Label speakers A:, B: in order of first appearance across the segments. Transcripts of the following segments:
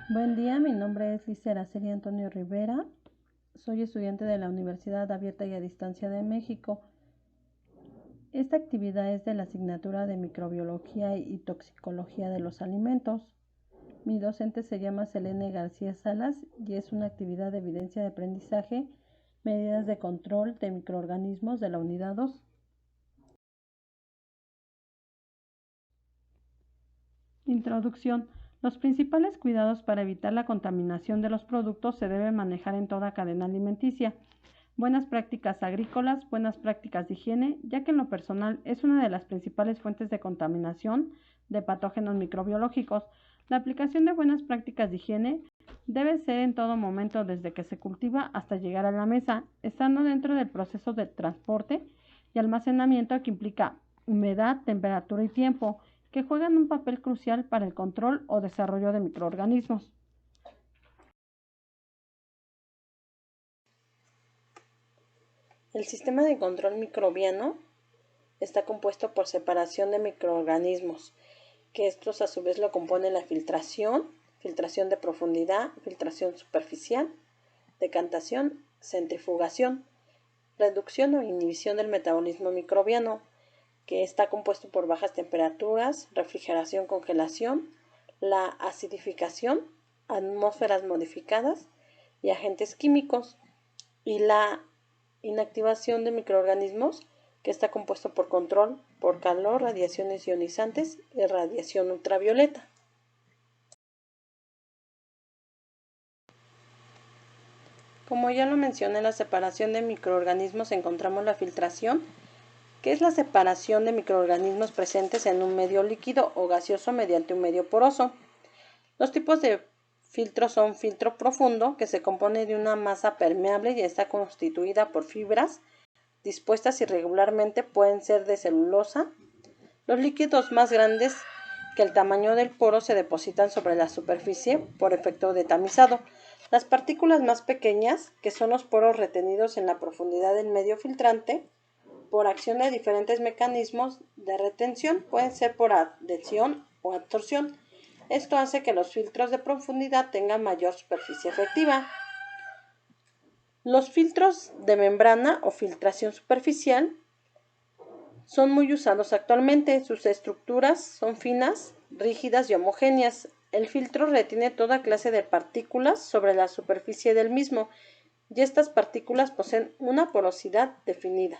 A: Buen día, mi nombre es Liz Araceli Antonio Rivera. Soy estudiante de la Universidad Abierta y a Distancia de México. Esta actividad es de la asignatura de Microbiología y Toxicología de los Alimentos. Mi docente se llama Selene García Salas y es una actividad de evidencia de aprendizaje, medidas de control de microorganismos de la unidad 2. Introducción. Los principales cuidados para evitar la contaminación de los productos se deben manejar en toda cadena alimenticia. Buenas prácticas agrícolas, buenas prácticas de higiene, ya que en lo personal es una de las principales fuentes de contaminación de patógenos microbiológicos. La aplicación de buenas prácticas de higiene debe ser en todo momento desde que se cultiva hasta llegar a la mesa, estando dentro del proceso de transporte y almacenamiento que implica humedad, temperatura y tiempo, que juegan un papel crucial para el control o desarrollo de microorganismos. El sistema de control microbiano está compuesto por separación de microorganismos, que estos a su vez lo componen la filtración, filtración de profundidad, filtración superficial, decantación, centrifugación, reducción o inhibición del metabolismo microbiano, que está compuesto por bajas temperaturas, refrigeración, congelación, la acidificación, atmósferas modificadas y agentes químicos, y la inactivación de microorganismos, que está compuesto por control por calor, radiaciones ionizantes y radiación ultravioleta. Como ya lo mencioné, en la separación de microorganismos encontramos la filtración, que es la separación de microorganismos presentes en un medio líquido o gaseoso mediante un medio poroso. Los tipos de filtro son filtro profundo, que se compone de una masa permeable y está constituida por fibras dispuestas irregularmente, pueden ser de celulosa. Los líquidos más grandes que el tamaño del poro se depositan sobre la superficie por efecto de tamizado. Las partículas más pequeñas, que son los poros retenidos en la profundidad del medio filtrante, por acción de diferentes mecanismos de retención, pueden ser por adhesión o absorción. Esto hace que los filtros de profundidad tengan mayor superficie efectiva. Los filtros de membrana o filtración superficial son muy usados actualmente. Sus estructuras son finas, rígidas y homogéneas. El filtro retiene toda clase de partículas sobre la superficie del mismo, y estas partículas poseen una porosidad definida.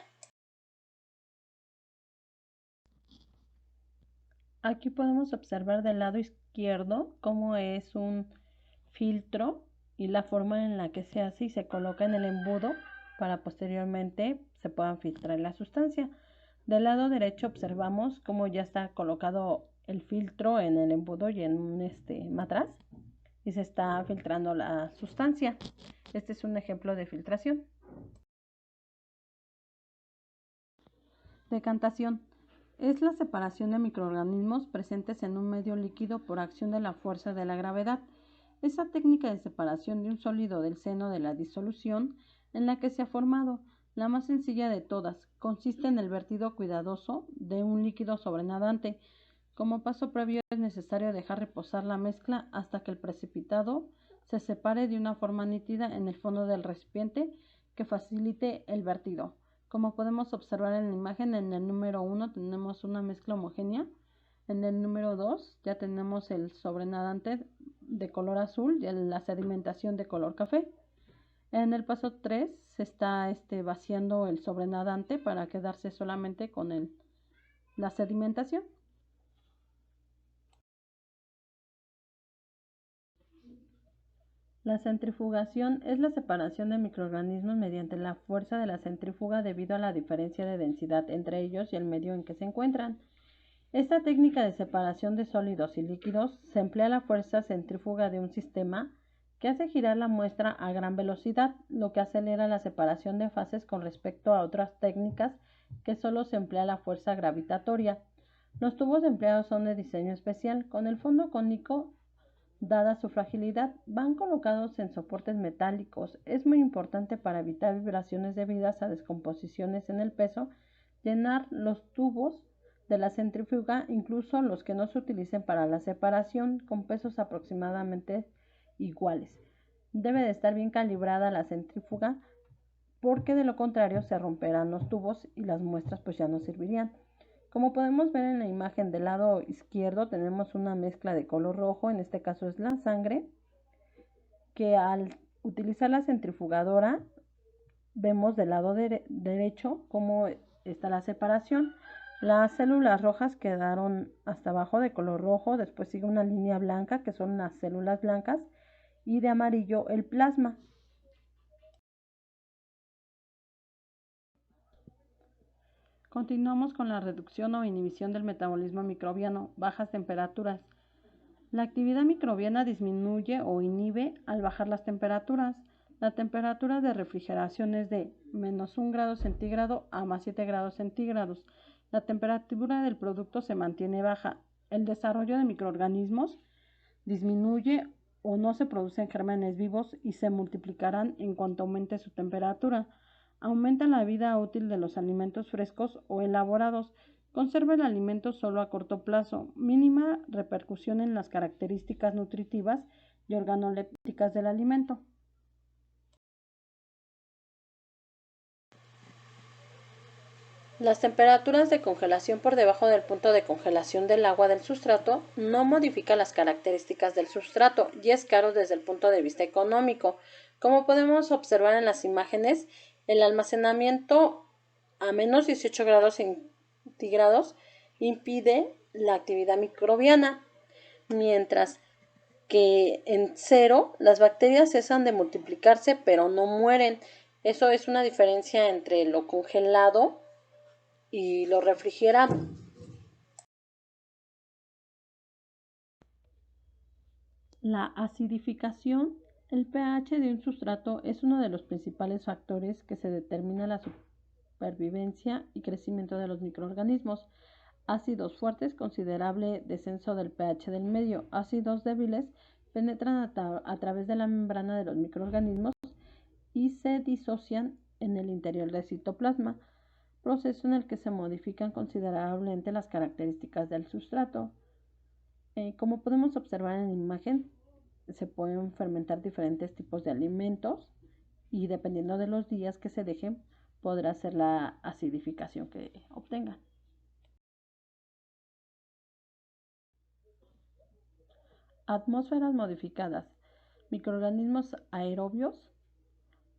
A: Aquí podemos observar del lado izquierdo cómo es un filtro y la forma en la que se hace y se coloca en el embudo para posteriormente se puedan filtrar la sustancia. Del lado derecho observamos cómo ya está colocado el filtro en el embudo y en un matraz y se está filtrando la sustancia. Este es un ejemplo de filtración. Decantación. Es la separación de microorganismos presentes en un medio líquido por acción de la fuerza de la gravedad. Esa técnica de separación de un sólido del seno de la disolución en la que se ha formado, la más sencilla de todas, consiste en el vertido cuidadoso de un líquido sobrenadante. Como paso previo es necesario dejar reposar la mezcla hasta que el precipitado se separe de una forma nítida en el fondo del recipiente que facilite el vertido. Como podemos observar en la imagen, en el número 1 tenemos una mezcla homogénea, en el número 2 ya tenemos el sobrenadante de color azul y la sedimentación de color café. En el paso 3 se está vaciando el sobrenadante para quedarse solamente con la sedimentación. La centrifugación es la separación de microorganismos mediante la fuerza de la centrífuga debido a la diferencia de densidad entre ellos y el medio en que se encuentran. Esta técnica de separación de sólidos y líquidos se emplea la fuerza centrífuga de un sistema que hace girar la muestra a gran velocidad, lo que acelera la separación de fases con respecto a otras técnicas que solo se emplea la fuerza gravitatoria. Los tubos empleados son de diseño especial, con el fondo cónico. Dada su fragilidad, van colocados en soportes metálicos. Es muy importante para evitar vibraciones debidas a descomposiciones en el peso, llenar los tubos de la centrífuga, incluso los que no se utilicen para la separación, con pesos aproximadamente iguales. Debe de estar bien calibrada la centrífuga porque de lo contrario se romperán los tubos y las muestras pues ya no servirían. Como podemos ver en la imagen del lado izquierdo tenemos una mezcla de color rojo, en este caso es la sangre, que al utilizar la centrifugadora vemos del lado derecho cómo está la separación. Las células rojas quedaron hasta abajo de color rojo, después sigue una línea blanca que son las células blancas y de amarillo el plasma. Continuamos con la reducción o inhibición del metabolismo microbiano, bajas temperaturas. La actividad microbiana disminuye o inhibe al bajar las temperaturas. La temperatura de refrigeración es de -1 grado centígrado a +7 grados centígrados. La temperatura del producto se mantiene baja. El desarrollo de microorganismos disminuye o no se producen gérmenes vivos y se multiplicarán en cuanto aumente su temperatura. Aumenta la vida útil de los alimentos frescos o elaborados. Conserva el alimento solo a corto plazo. Mínima repercusión en las características nutritivas y organolépticas del alimento. Las temperaturas de congelación por debajo del punto de congelación del agua del sustrato no modifican las características del sustrato y es caro desde el punto de vista económico. Como podemos observar en las imágenes, el almacenamiento a -18 grados centígrados impide la actividad microbiana, mientras que en 0 las bacterias cesan de multiplicarse pero no mueren. Eso es una diferencia entre lo congelado y lo refrigerado. La acidificación, el pH de un sustrato es uno de los principales factores que se determina la supervivencia y crecimiento de los microorganismos. Ácidos fuertes, considerable descenso del pH del medio. Ácidos débiles, penetran a través de la membrana de los microorganismos y se disocian en el interior del citoplasma, proceso en el que se modifican considerablemente las características del sustrato. Como podemos observar en la imagen, se pueden fermentar diferentes tipos de alimentos y dependiendo de los días que se dejen, podrá ser la acidificación que obtengan. Atmósferas modificadas. Microorganismos aerobios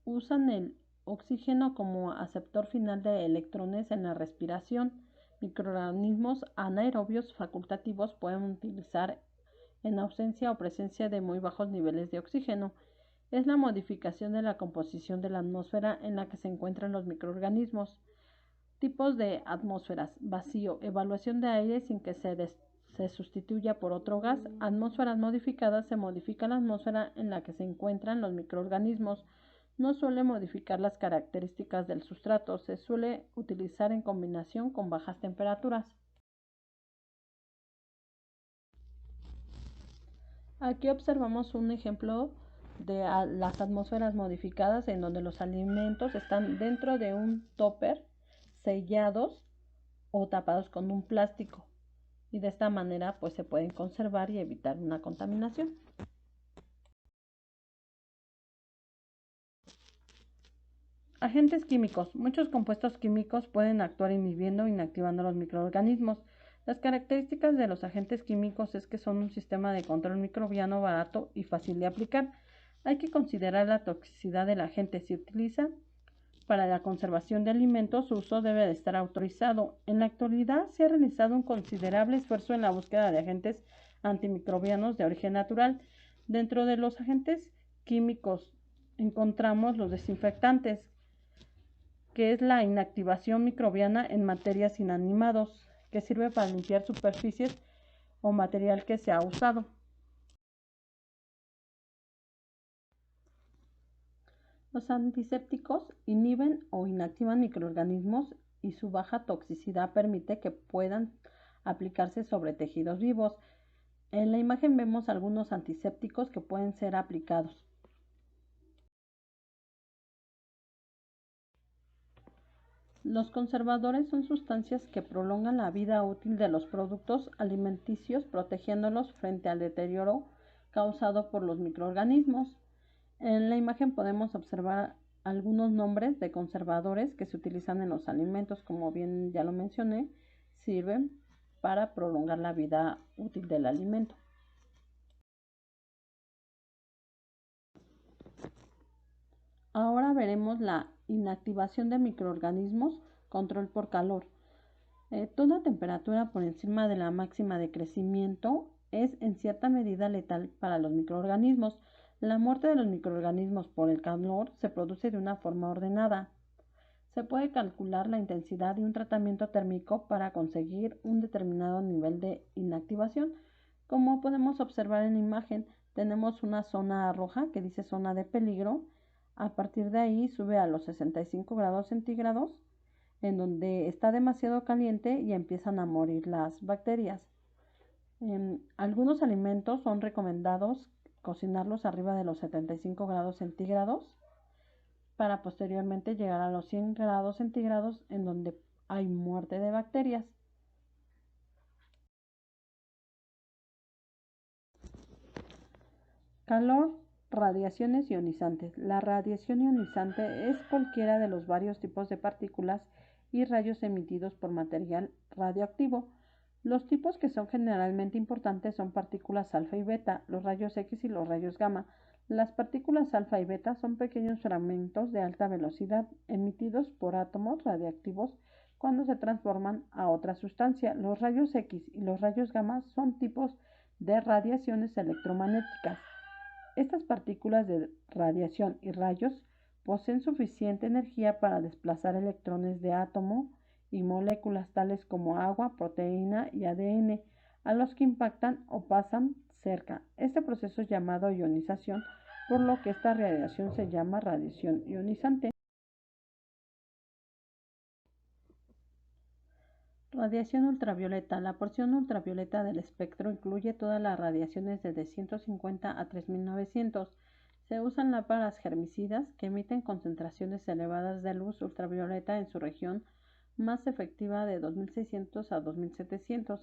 A: usan el oxígeno como aceptor final de electrones en la respiración. Microorganismos anaerobios facultativos pueden utilizar en ausencia o presencia de muy bajos niveles de oxígeno. Es la modificación de la composición de la atmósfera en la que se encuentran los microorganismos. Tipos de atmósferas. Vacío. Evaluación de aire sin que se sustituya por otro gas. Atmósferas modificadas. Se modifica la atmósfera en la que se encuentran los microorganismos. No suele modificar las características del sustrato. Se suele utilizar en combinación con bajas temperaturas. Aquí observamos un ejemplo de las atmósferas modificadas en donde los alimentos están dentro de un topper sellados o tapados con un plástico y de esta manera pues se pueden conservar y evitar una contaminación. Agentes químicos. Muchos compuestos químicos pueden actuar inhibiendo o inactivando los microorganismos. Las características de los agentes químicos es que son un sistema de control microbiano barato y fácil de aplicar. Hay que considerar la toxicidad del agente. Si utiliza para la conservación de alimentos, su uso debe de estar autorizado. En la actualidad se ha realizado un considerable esfuerzo en la búsqueda de agentes antimicrobianos de origen natural. Dentro de los agentes químicos encontramos los desinfectantes, que es la inactivación microbiana en materias inanimados, que sirve para limpiar superficies o material que se ha usado. Los antisépticos inhiben o inactivan microorganismos y su baja toxicidad permite que puedan aplicarse sobre tejidos vivos. En la imagen vemos algunos antisépticos que pueden ser aplicados. Los conservadores son sustancias que prolongan la vida útil de los productos alimenticios, protegiéndolos frente al deterioro causado por los microorganismos. En la imagen podemos observar algunos nombres de conservadores que se utilizan en los alimentos, como bien ya lo mencioné, sirven para prolongar la vida útil del alimento. Ahora veremos la inactivación de microorganismos, control por calor. Toda temperatura por encima de la máxima de crecimiento es en cierta medida letal para los microorganismos. La muerte de los microorganismos por el calor se produce de una forma ordenada. Se puede calcular la intensidad de un tratamiento térmico para conseguir un determinado nivel de inactivación. Como podemos observar en la imagen, tenemos una zona roja que dice zona de peligro. A partir de ahí sube a los 65 grados centígrados, en donde está demasiado caliente y empiezan a morir las bacterias. Algunos alimentos son recomendados cocinarlos arriba de los 75 grados centígrados para posteriormente llegar a los 100 grados centígrados, en donde hay muerte de bacterias. Calor, radiaciones ionizantes. La radiación ionizante es cualquiera de los varios tipos de partículas y rayos emitidos por material radioactivo. Los tipos que son generalmente importantes son partículas alfa y beta, los rayos X y los rayos gamma. Las partículas alfa y beta son pequeños fragmentos de alta velocidad emitidos por átomos radiactivos cuando se transforman a otra sustancia. Los rayos X y los rayos gamma son tipos de radiaciones electromagnéticas. Estas partículas de radiación y rayos poseen suficiente energía para desplazar electrones de átomo y moléculas tales como agua, proteína y ADN, a los que impactan o pasan cerca. Este proceso es llamado ionización, por lo que esta radiación se llama radiación ionizante. Radiación ultravioleta. La porción ultravioleta del espectro incluye todas las radiaciones desde 150 a 3900. Se usan lámparas germicidas que emiten concentraciones elevadas de luz ultravioleta en su región más efectiva de 2600 a 2700.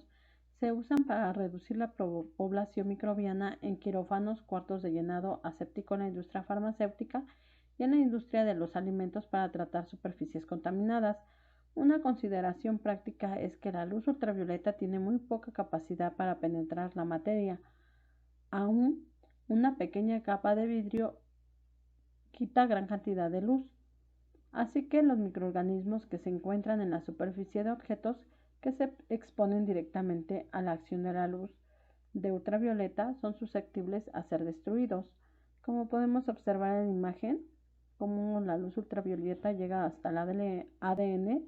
A: Se usan para reducir la población microbiana en quirófanos, cuartos de llenado aséptico en la industria farmacéutica y en la industria de los alimentos para tratar superficies contaminadas. Una consideración práctica es que la luz ultravioleta tiene muy poca capacidad para penetrar la materia. Aún una pequeña capa de vidrio quita gran cantidad de luz. Así que los microorganismos que se encuentran en la superficie de objetos que se exponen directamente a la acción de la luz de ultravioleta son susceptibles a ser destruidos. Como podemos observar en la imagen, cómo la luz ultravioleta llega hasta el ADN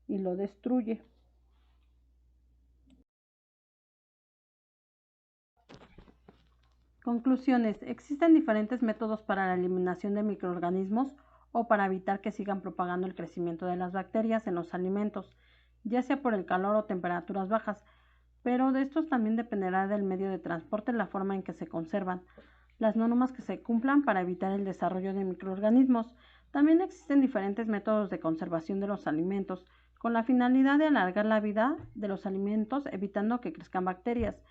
A: y lo destruye. Conclusiones. Existen diferentes métodos para la eliminación de microorganismos o para evitar que sigan propagando el crecimiento de las bacterias en los alimentos, ya sea por el calor o temperaturas bajas, pero de estos también dependerá del medio de transporte la forma en que se conservan, las normas que se cumplan para evitar el desarrollo de microorganismos. También existen diferentes métodos de conservación de los alimentos, con la finalidad de alargar la vida de los alimentos evitando que crezcan bacterias,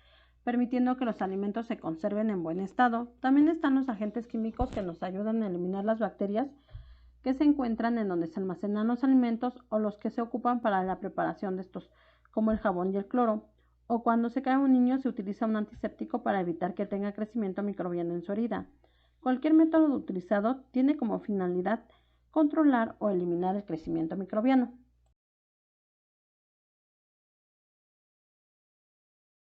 A: permitiendo que los alimentos se conserven en buen estado. También están los agentes químicos que nos ayudan a eliminar las bacterias que se encuentran en donde se almacenan los alimentos o los que se ocupan para la preparación de estos, como el jabón y el cloro. O cuando se cae un niño se utiliza un antiséptico para evitar que tenga crecimiento microbiano en su herida. Cualquier método utilizado tiene como finalidad controlar o eliminar el crecimiento microbiano.